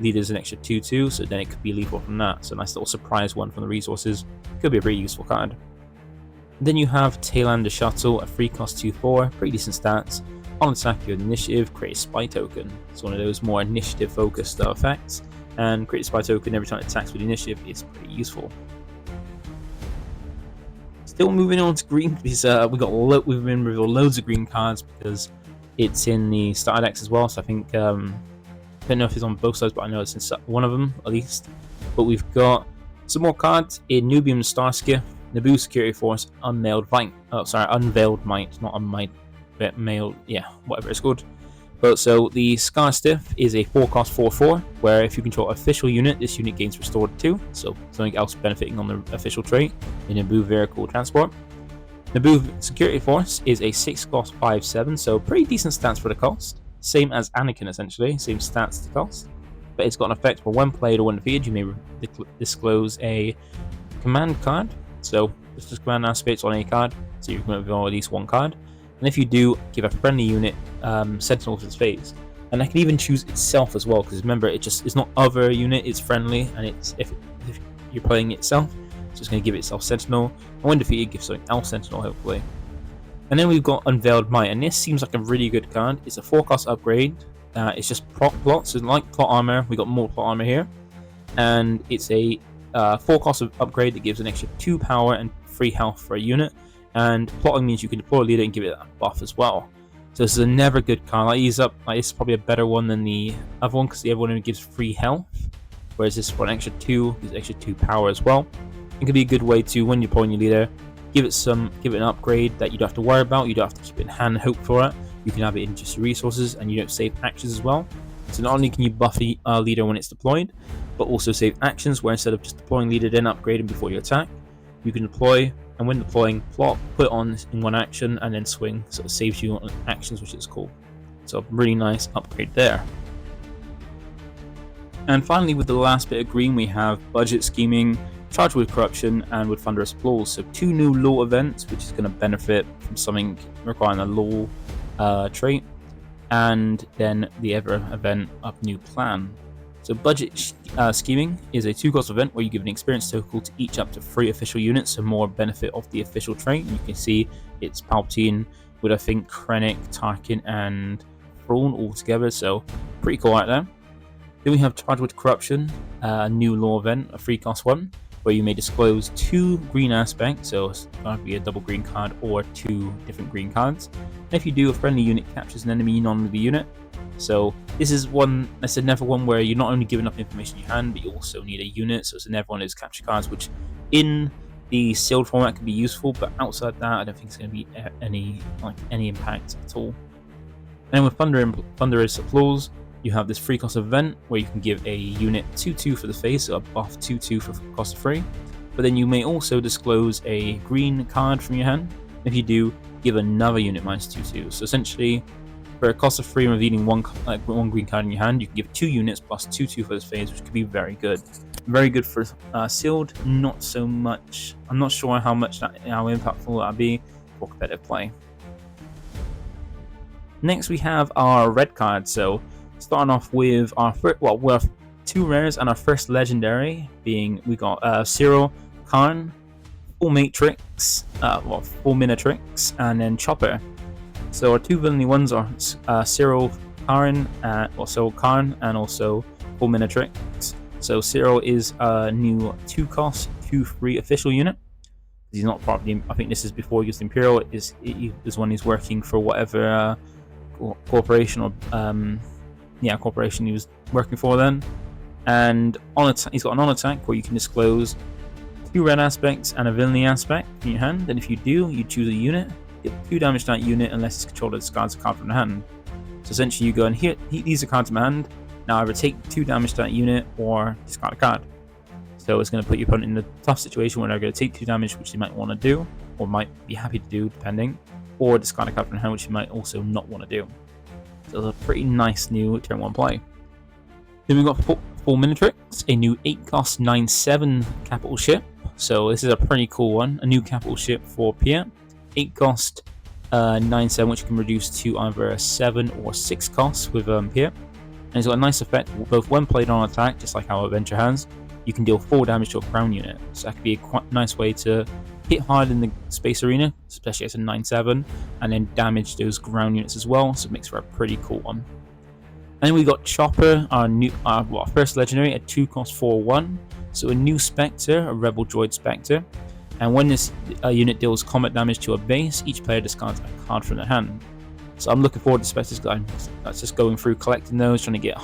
leader's an extra 2/2, so then it could be lethal from that. So a nice little surprise one from the resources. Could be a pretty useful card. Then you have Tailender Shuttle, a free cost 2/4, pretty decent stats. On attack, your initiative, create a spy token. It's one of those more initiative focused effects, and create a spy token every time it attacks with initiative is pretty useful. Still moving on to green, because we've been revealed loads of green cards because it's in the starter decks as well. So I think I don't know if it's on both sides, but I know it's in one of them at least. But we've got some more cards in Nubium Starskiff, Naboo Security Force, Unveiled Might, not Unmight, but mailed, yeah, whatever it's called. But so the Scar Stiff is a 4-cost 4/4, where if you control official unit, this unit gains restored 2, so something else benefiting on the official trait in Naboo Vehicle Transport. Naboo Security Force is a 6-cost 5/7, so pretty decent stats for the cost. Same as Anakin essentially, same stats to cost. But it's got an effect for when played or when defeated, you may disclose a command card. So this is command aspects on any card, so you can reveal at least one card. And if you do, give a friendly unit Sentinel to its phase. And I can even choose itself as well, because remember, it's not other unit, it's friendly, and it's if you're playing itself, so it's going to give itself Sentinel. And when defeated, give something else Sentinel, hopefully. And then we've got Unveiled Might, and this seems like a really good card. It's a 4-cost upgrade. It's just plot, so like plot armor, we got more plot armor here. And it's a 4-cost upgrade that gives an extra 2 power and 3 health for a unit. And plotting means you can deploy a leader and give it a buff as well. So this is a never good card. This is probably a better one than the other one, because the other one only gives 3 health, whereas this one extra 2 gives extra 2 power as well. It could be a good way to, when you're deploying your leader, give it an upgrade that you don't have to worry about. You don't have to keep it in hand and hope for it. You can have it in just your resources, and you don't save actions as well. So not only can you buff a leader when it's deployed, but also save actions, where instead of just deploying leader then upgrading before you attack, you can deploy, and when deploying, plot, put it on in one action, and then swing, so it saves you on actions, which is cool. So really nice upgrade there. And finally, with the last bit of green, we have Budget Scheming, Charged with Corruption, and with Thunderous Applause. So 2 new law events, which is going to benefit from something requiring a law trait, and then the other event of New Plan. So Budget Scheming is a 2-cost event where you give an experience token to each up to 3 official units, so more benefit of the official trait. You can see it's Palpatine with, I think, Krennic, Tarkin, and Thrawn all together, so pretty cool right there. Then we have Charged with Corruption, a new law event, a 3-cost one, where you may disclose 2 green aspects, so it's going to be a double green card or 2 different green cards. And if you do, a friendly unit captures an enemy non-movie unit. So this is another one where you're not only giving up information in your hand, but you also need a unit. So it's another one of those capture cards, which in the sealed format can be useful, but outside that, I don't think it's going to be any impact at all. And with Thunderous Applause, you have this 3-cost event where you can give a unit 2/2 for the face, so a buff 2/2 for cost of 3. But then you may also disclose a green card from your hand. If you do, give another unit -2/2. So essentially, for a cost of 3 and revealing one green card in your hand, you can give 2 units plus 2/2 for this phase, which could be very good. Very good for sealed, not so much. I'm not sure how impactful that'll be for competitive play. Next, we have our red cards. So starting off with our we have 2 rares and our first legendary being, we got Cyril, Karn, Full Matrix, Full Minatrix, and then Chopper. So our 2 villainy ones are Cyril, Karn, Karn, and also Full Minatrix. So Cyril is a new 2-cost 2/3 official unit. He's not part of the, I think this is before he gets the Imperial. Is when he's working for whatever corporation or corporation he was working for then. And he's got an on-attack where you can disclose 2 red aspects and a villainy aspect in your hand. And if you do, you choose a unit, deal 2 damage to that unit unless its controller discards a card from the hand. So essentially you go and here, these are cards in my hand. Now either take 2 damage to that unit or discard a card. So it's going to put your opponent in a tough situation where they're going to take 2 damage, which they might want to do, or might be happy to do, depending, or discard a card from the hand, which you might also not want to do. So it's a pretty nice new turn 1 play. Then we've got Full Minatrix, a new 8-cost 9/7 capital ship. So this is a pretty cool one, a new capital ship for Pia. 8-cost 9/7, which you can reduce to either a 7 or 6 costs with Pia. And it's got a nice effect, both when played on attack, just like how Adventure has, you can deal 4 damage to a ground unit. So that could be a quite nice way to hit hard in the space arena, especially as a 9/7, and then damage those ground units as well, so it makes for a pretty cool one. And then we got Chopper, our first legendary, a 2-cost 4/1. So a new Spectre, a Rebel Droid Spectre. And when this unit deals combat damage to a base, each player discards a card from their hand. So I'm looking forward to Spectres because that's just going through collecting those, trying to get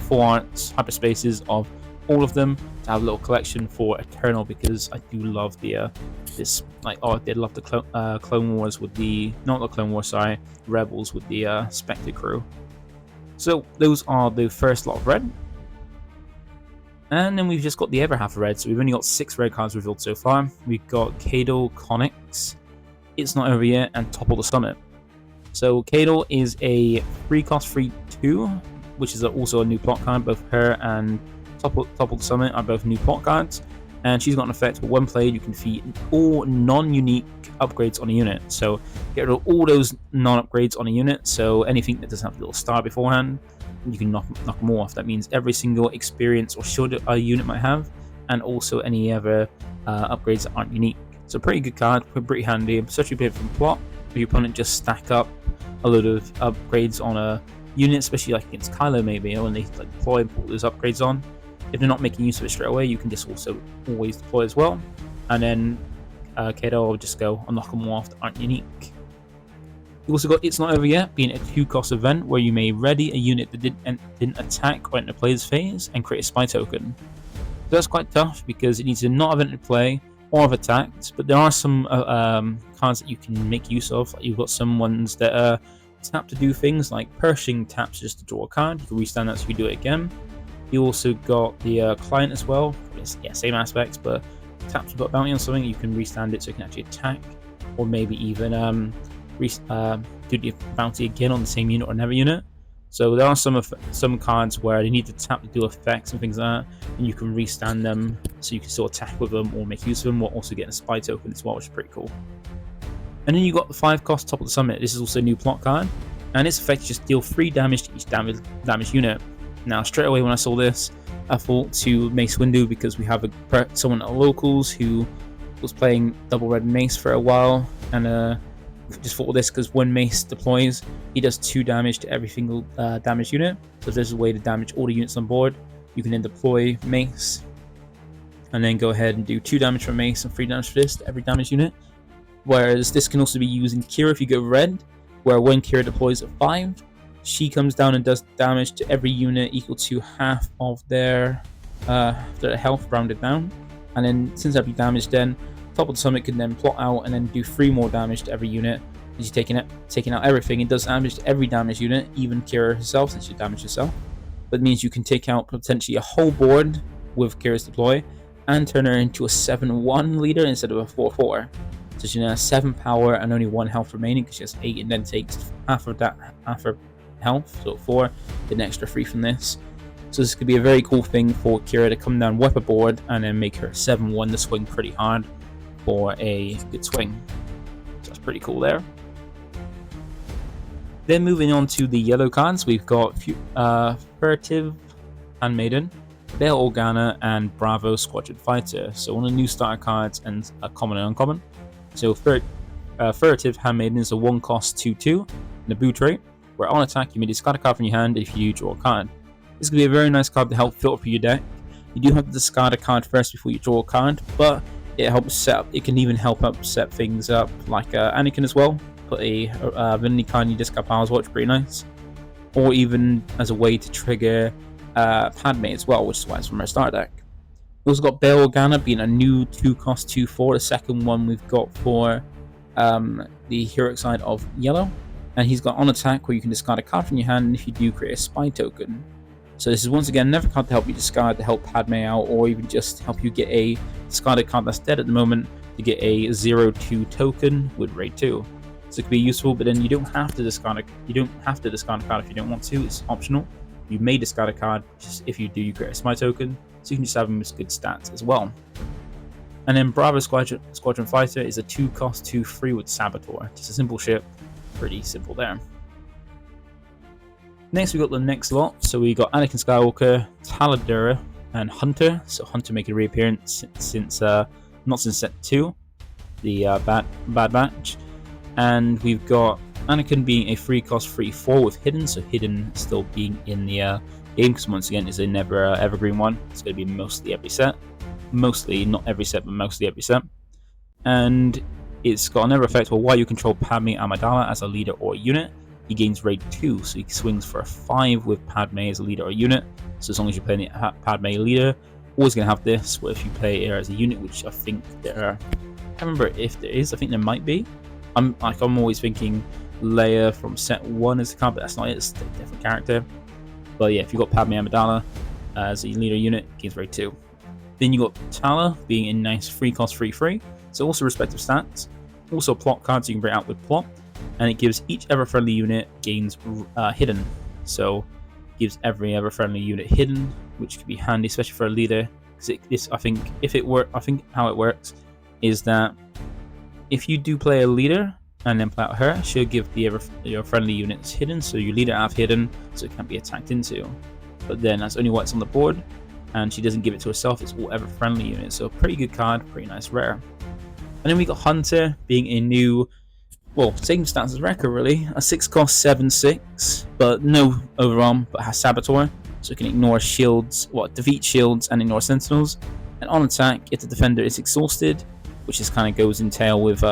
full arts, hyperspaces of all of them to have a little collection for Eternal, because I do love the I did love the Clone Wars with the Rebels with the Spectre crew. So those are the first lot of red. And then we've just got the other half of red, so we've only got 6 red cards revealed so far. We've got Cadle Connix, It's Not Over Yet, and Topple the Summit. So Cadle is a 3-cost 3/2, which is also a new plot card. Both her and Topple the Summit are both new plot cards. And she's got an effect where when played, you can defeat all non-unique upgrades on a unit. So get rid of all those non-upgrades on a unit, so anything that doesn't have a little star beforehand, you can knock them off. That means every single experience or shield a unit might have, and also any other upgrades that aren't unique. So pretty good card, pretty handy, especially a bit from plot. If your opponent just stack up a load of upgrades on a unit, especially like against Kylo maybe, when they like deploy and put those upgrades on. If they're not making use of it straight away, you can just also always deploy as well. And then Kato will just go and knock them off that aren't unique. You also got It's Not Over Yet, being a 2-cost event where you may ready a unit that didn't attack or enter player's phase and create a spy token. So that's quite tough because it needs to not have entered play or have attacked, but there are some cards that you can make use of. Like you've got some ones that tap to do things like Pershing taps just to draw a card. You can restand that so you can do it again. You also got the client as well. Yeah, same aspects, but taps to put a bounty on something, you can restand it so you can actually attack, or maybe even do the bounty again on the same unit or another unit. So there are some cards where they need to tap to do effects and things like that, and you can restand them so you can still attack with them or make use of them, while also getting a spy token as well, which is pretty cool. And then you got the 5-cost Top of the Summit. This is also a new plot card, and its effect just deal 3 damage to each damage unit. Now, straight away when I saw this, I thought to Mace Windu, because we have someone at locals who was playing double red Mace for a while, and just thought of this because when Mace deploys, he does 2 damage to every single damage unit. So if there's a way to damage all the units on board, you can then deploy Mace, and then go ahead and do 2 damage for Mace and 3 damage for this to every damage unit. Whereas this can also be used in Kira if you go red, where when Kira deploys at 5, she comes down and does damage to every unit equal to half of their health rounded down. And then since every damage, then Top of the Summit can then plot out and then do 3 more damage to every unit. As you're taking out everything, it does damage to every damage unit, even Kira herself, since you damage yourself. That means you can take out potentially a whole board with Kira's deploy and turn her into a 7/1 leader instead of a 4/4. So she now has 7 power and only 1 health remaining because she has 8, and then takes half her health, so 4, get an extra 3 from this. So this could be a very cool thing for Kira to come down, wipe a board, and then make her 7/1 to swing pretty hard for a good swing. So that's pretty cool there. Then moving on to the yellow cards, we've got Furtive Handmaiden, Bail Organa, and Bravo Squadron Fighter. So one of the new starter cards and a common and uncommon. So Furtive Handmaiden is a 1-cost 2/2 and a boot trait, where on attack you may discard a card from your hand if you draw a card. This could be a very nice card to help filter for your deck. You do have to discard a card first before you draw a card, but it helps set up. It can even help up set things up, like Anakin as well. Put a Villainy Card in your discard pile as well, which is pretty nice. Or even as a way to trigger Padme as well, which is why it's from our starter deck. We've also got Bail Organa being a new 2-cost 2/4, the second one we've got for the heroic side of yellow. And he's got on attack where you can discard a card from your hand, and if you do, create a spy token. So this is once again another card to help you discard, to help Padme out, or even just help you get a discarded card that's dead at the moment to get a 0/2 token with raid 2. So it could be useful, but then you don't have to discard a card if you don't want to. It's optional. You may discard a card, just if you do, you create a spy token, so you can just have them as good stats as well. And then Bravo Squadron Fighter is a 2-cost 2/3 with Saboteur. Just a simple ship, pretty simple there. Next we got the next lot. So we got Anakin Skywalker, Taladura, and Hunter. So Hunter making a reappearance since not since set 2, the Bad Batch. And we've got Anakin being a free cost 3/4 with Hidden, so Hidden still being in the game, because once again it's a never evergreen one. It's going to be mostly every set. Mostly, not every set, but mostly every set. And it's got another effect where while you control Padme Amidala as a leader or unit, he gains raid 2, so he swings for a 5 with Padme as a leader or unit. So as long as you're playing the Padme leader, always going to have this, where if you play her as a unit, which I think there are, I can't remember if there is, I think there might be. I'm always thinking Leia from set 1 as the card, but that's not it, it's a different character. But yeah, if you've got Padme Amidala as a leader unit, gains raid 2. Then you got Tala being a nice free cost 3/3, so also respective stats. Also plot cards you can bring out with plot, and it gives each ever friendly unit gains hidden. So gives every ever friendly unit hidden, which could be handy, especially for a leader. Because I think how it works is that if you do play a leader and then play out her, she'll give your friendly units hidden, so your leader have hidden, so it can't be attacked into. But then that's only what's on the board, and she doesn't give it to herself, it's all ever friendly units. So pretty good card, pretty nice rare. And then we got Hunter being a new, well, same stats as Wrecker really, a 6 cost 7/6, but no overarm, but has Saboteur, so it can ignore shields, defeat shields and ignore sentinels. And on attack, if the defender is exhausted, which is kind of goes in tail with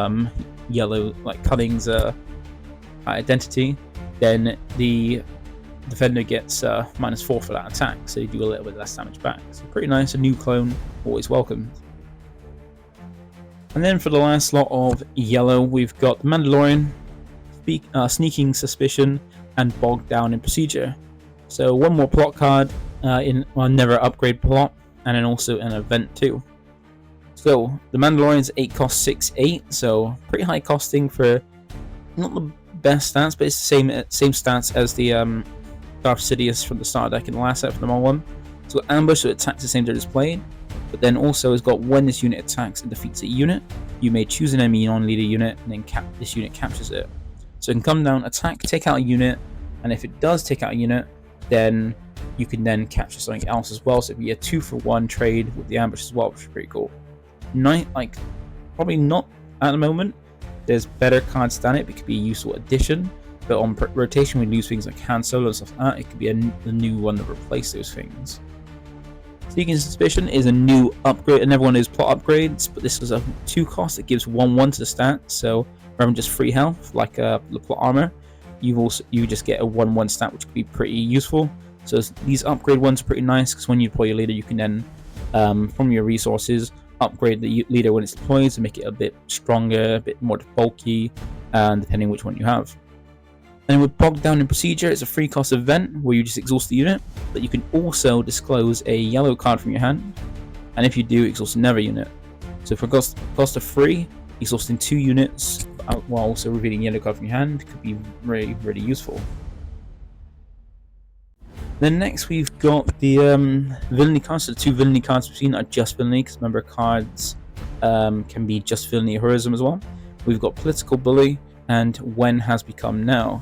yellow, like Cunning's identity, then the defender gets -4 for that attack, so you do a little bit less damage back. So pretty nice, a new clone, always welcome. And then for the last lot of yellow, we've got Mandalorian, Sneaking Suspicion, and Bogged Down in Procedure. So one more plot card in Never Upgrade plot, and then also an event too. So the Mandalorian's 8 cost 6/8, so pretty high costing for not the best stats, but it's the same stats as the Darth Sidious from the starter deck in the last set for the Model 1. So Ambush, so it attacks the same turn as played, but then also has got when this unit attacks and defeats a unit, you may choose an enemy non-leader unit, and then this unit captures it. So it can come down, attack, take out a unit, and if it does take out a unit, then you can then capture something else as well. So it'd be a 2-for-1 trade with the Ambush as well, which is pretty cool. Like, probably not at the moment. There's better cards than it, but it could be a useful addition. But on rotation, we lose things like Han Solo and stuff like that. It could be a new one to replace those things. Sneaking Suspicion is a new upgrade, and everyone knows plot upgrades, but this was a 2 cost that gives 1/1 to the stat. So rather than just free health like the plot armor, you just get a 1/1 stat, which could be pretty useful. So these upgrade ones are pretty nice, because when you deploy your leader, you can then from your resources upgrade the leader when it's deployed to make it a bit stronger, a bit more bulky, depending which one you have. And with Bogged Down in Procedure, it's a free cost event where you just exhaust the unit, but you can also disclose a yellow card from your hand, and if you do, exhaust another unit. So for cost of 3, exhausting 2 units while also revealing a yellow card from your hand could be really, really useful. Then next we've got the Villainy Cards. So the 2 Villainy Cards we've seen are just Villainy, because remember cards can be just Villainy or Heroism as well. We've got Political Bully and When Has Become Now.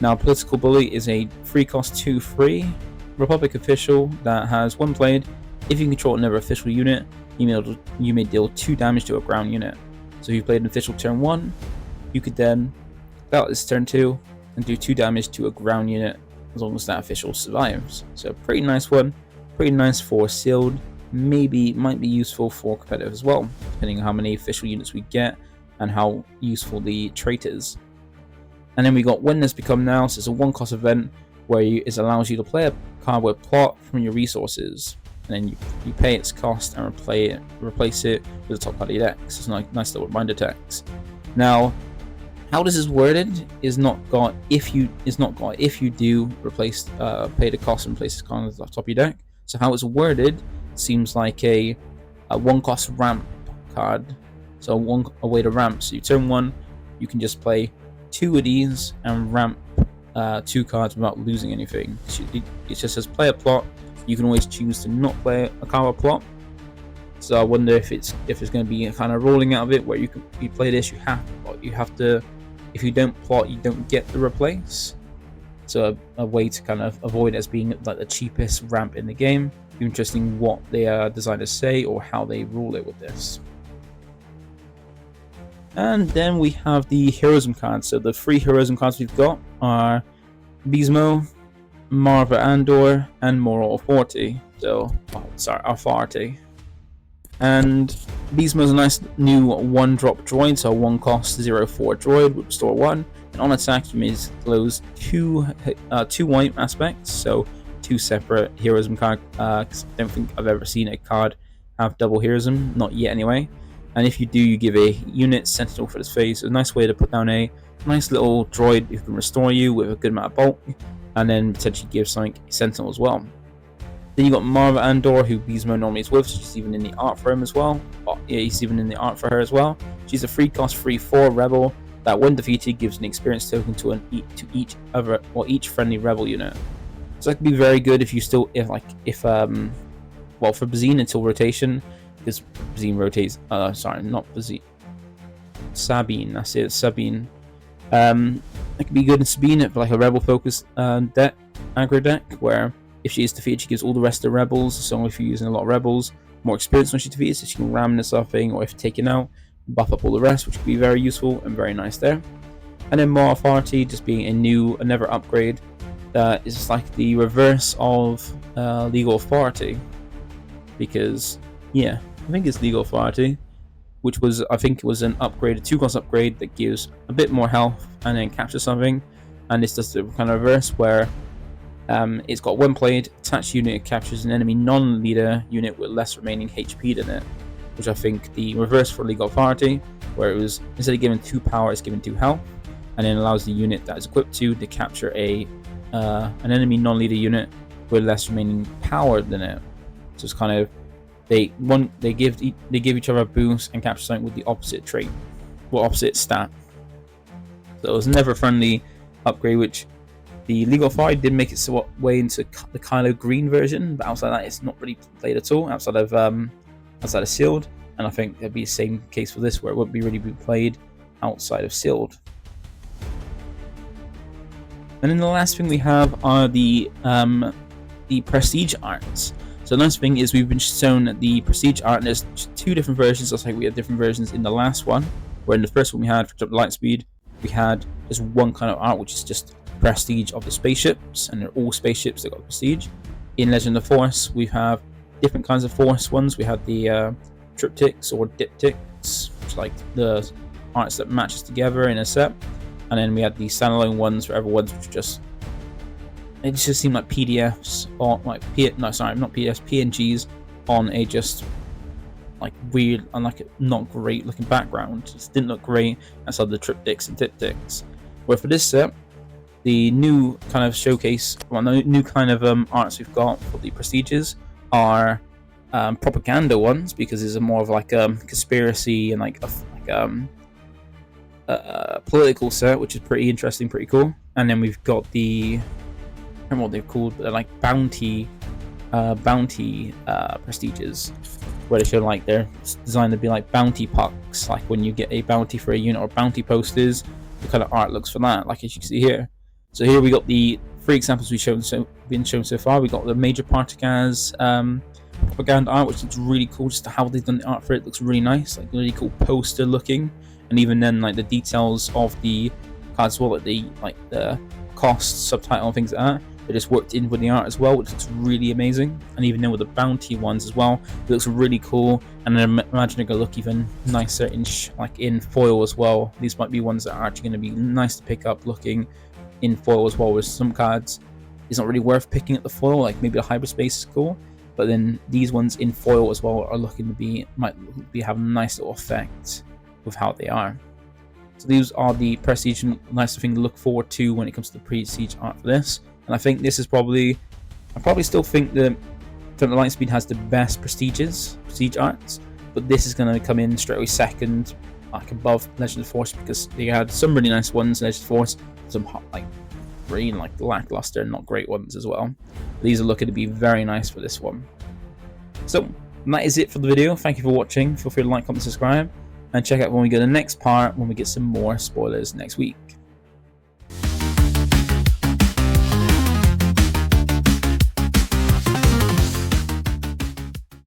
Now Political Bully is a free cost 2/3 Republic official that has when played, if you control another official unit, you may deal 2 damage to a ground unit. So if you played an official turn 1, you could then play out this turn 2 and do 2 damage to a ground unit, as long as that official survives. So pretty nice one, pretty nice for sealed, might be useful for competitive as well, depending on how many official units we get and how useful the trait is. And then we got When Has Become Now, so it's a 1 cost event where it allows you to play a card with plot from your resources, and then you pay its cost and replace it with the top card of your deck. So it's a nice little reminder text. Now, how this is worded is not got if you do replace pay the cost and place this card on the top of your deck. So how it's worded seems like a 1 cost ramp card. So a way to ramp. So you turn 1, you can just play 2 of these and ramp 2 cards without losing anything. It just says play a plot. You can always choose to not play a card or plot. So I wonder if it's going to be a kind of rolling out of it where you play this, you have to. If you don't plot, you don't get the replace. So a way to kind of avoid it as being like the cheapest ramp in the game. Interesting what the designers say or how they rule it with this. And then we have the Heroism Cards. So the 3 Heroism Cards we've got are Bismo, Marva Andor, and Moral Authority. So, Authority. And Bismo is a nice new 1-drop droid, so 1 cost 0/4 droid with restore 1. And on attack, you may close 2 white aspects, so 2 separate Heroism cards. I don't think I've ever seen a card have double Heroism, not yet anyway. And if you do, you give a unit Sentinel for this phase. So a nice way to put down a nice little droid who can restore you with a good amount of bulk, and then potentially give something Sentinel as well. Then you got Marva Andor, who Bismo normally is with, so she's even in the art for him as well. Oh, yeah, he's even in the art for her as well. She's a 3-cost 3/4 rebel that, when defeated, gives an experience token to each friendly rebel unit. So that could be very good if you still for Bazine until rotation, because Bazine rotates. Sorry, not Bazine. Sabine, that's it. Sabine. It could be good in Sabine for like a rebel focus deck, aggro deck, where if she is defeated, she gives all the rest of the rebels. So if you're using a lot of rebels, more experience when she's defeated, so she can ram this something, or if taken out, buff up all the rest, which could be very useful and very nice there. And then More Authority, just being another upgrade that is like the reverse of Legal Authority, because yeah, I think it's Legal Authority, which was, I think it was an upgrade, a 2-cost upgrade that gives a bit more health and then captures something. And it's just the kind of reverse where it's got when played, attached unit captures an enemy non-leader unit with less remaining HP than it, which I think the reverse for Legal Authority, where it was instead of giving 2 power, it's given 2 health, and then allows the unit that is equipped to capture an enemy non-leader unit with less remaining power than it. So it's kind of they give each other a boost and capture something with the opposite trait, or opposite stat. So it was never a friendly upgrade, which the Legal Authority did make its way into the Kylo Green version, but outside that, it's not really played at all outside of Sealed. And I think it'd be the same case for this, where it won't be really be played outside of Sealed. And then the last thing we have are the Prestige arts. So the nice thing is we've been shown the Prestige art, and there's 2 different versions. Looks like we had different versions in the last one, where in the first one we had, for Jump Light Speed, we had just one kind of art, which is just Prestige of the spaceships, and they're all spaceships that got Prestige. In Legend of the Force, we have different kinds of Force ones. We had the triptychs or diptychs, which are like the arts that matches together in a set, and then we had the standalone ones, forever ones, which just seemed like PDFs, or like not PDFs, PNGs on a just like weird and like not great looking background. It just didn't look great outside the triptychs and diptychs. Where for this set, the new kind of showcase, well, the new kind of arts we've got for the Prestiges are propaganda ones, because it's more of like conspiracy and like a political set, which is pretty interesting, pretty cool. And then we've got the, I don't know what they're called, but they're like bounty Prestiges, where they show like they're designed to be like bounty pucks, like when you get a bounty for a unit, or bounty posters. The kind of art looks for that, like as you can see here. So here we got the 3 examples been shown so far. We got the Major Particas propaganda art, which looks really cool. Just how they've done the art for it looks really nice, like really cool poster looking. And even then, like the details of the cards as well, like the cost, subtitle, and things like that, they just worked in with the art as well, which looks really amazing. And even then with the bounty ones as well, it looks really cool. And then imagine it gonna look even nicer in foil as well. These might be ones that are actually going to be nice to pick up looking in foil as well. With some cards, it's not really worth picking up the foil, like maybe the hyperspace is cool, but then these ones in foil as well are looking to might have a nice little effect with how they are. So these are the Prestige, nice thing to look forward to when it comes to the Prestige art for this. And I think this is I probably still think that Thunder Lightspeed has the best Prestige arts, but this is going to come in straight away second, like above Legend of the Force, because they had some really nice ones in Legend of the Force, some like green, like lackluster, not great ones as well. These are looking to be very nice for this one. So that is it for the video. Thank you for watching. Feel free to like, comment, subscribe, and check out when we go to the next part, when we get some more spoilers next week.